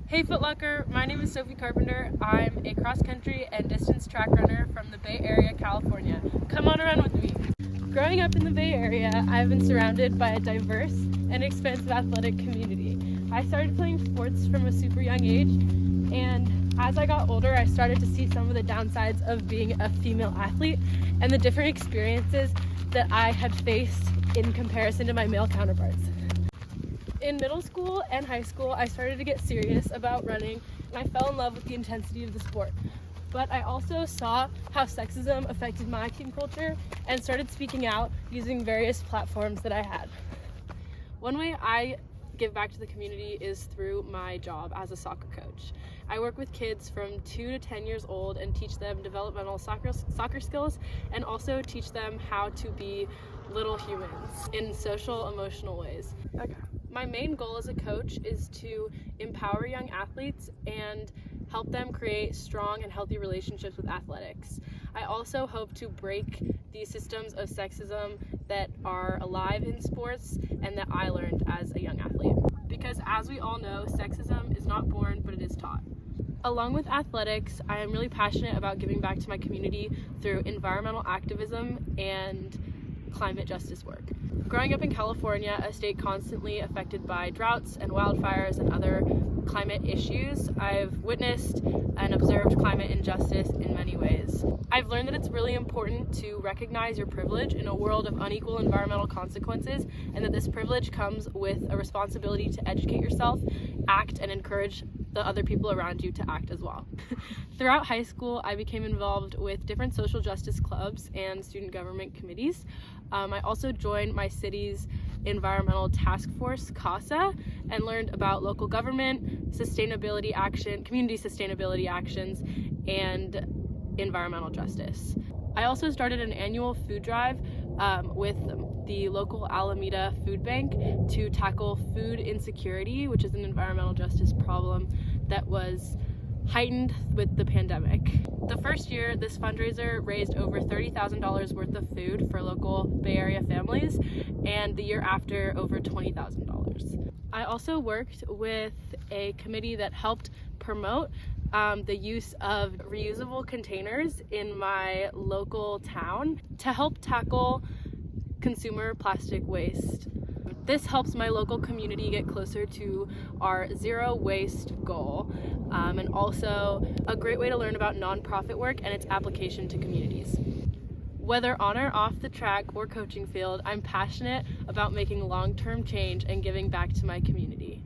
Hey Footlocker, my name is Sophie Carpenter. I'm a cross-country and distance track runner from the Bay Area, California. Come on around with me. Growing up in the Bay Area, I've been surrounded by a diverse and expansive athletic community. I started playing sports from a super young age, and as I got older, I started to see some of the downsides of being a female athlete and the different experiences that I had faced in comparison to my male counterparts. In middle school and high school, I started to get serious about running, and I fell in love with the intensity of the sport. But I also saw how sexism affected my team culture and started speaking out using various platforms that I had. One way I give back to the community is through my job as a soccer coach. I work with kids from 2 to 10 years old and teach them developmental soccer skills, and also teach them how to be little humans in social, emotional ways. Okay. My main goal as a coach is to empower young athletes and help them create strong and healthy relationships with athletics. I also hope to break these systems of sexism that are alive in sports and that I learned as a young athlete. Because as we all know, sexism is not born, but it is taught. Along with athletics, I am really passionate about giving back to my community through environmental activism and climate justice work. Growing up in California, a state constantly affected by droughts and wildfires and other climate issues, I've witnessed and observed climate injustice in many ways. I've learned that it's really important to recognize your privilege in a world of unequal environmental consequences, and that this privilege comes with a responsibility to educate yourself, act, and encourage the other people around you to act as well. Throughout high school, I became involved with different social justice clubs and student government committees. I also joined my city's environmental task force, CASA, and learned about local government, sustainability action, community sustainability actions, and environmental justice. I also started an annual food drive with the local Alameda Food Bank to tackle food insecurity, which is an environmental justice problem that was heightened with the pandemic. The first year, this fundraiser raised over $30,000 worth of food for local Bay Area families, and the year after, over $20,000. I also worked with a committee that helped promote the use of reusable containers in my local town to help tackle consumer plastic waste. This helps my local community get closer to our zero waste goal, and also a great way to learn about nonprofit work and its application to communities. Whether on or off the track or coaching field, I'm passionate about making long-term change and giving back to my community.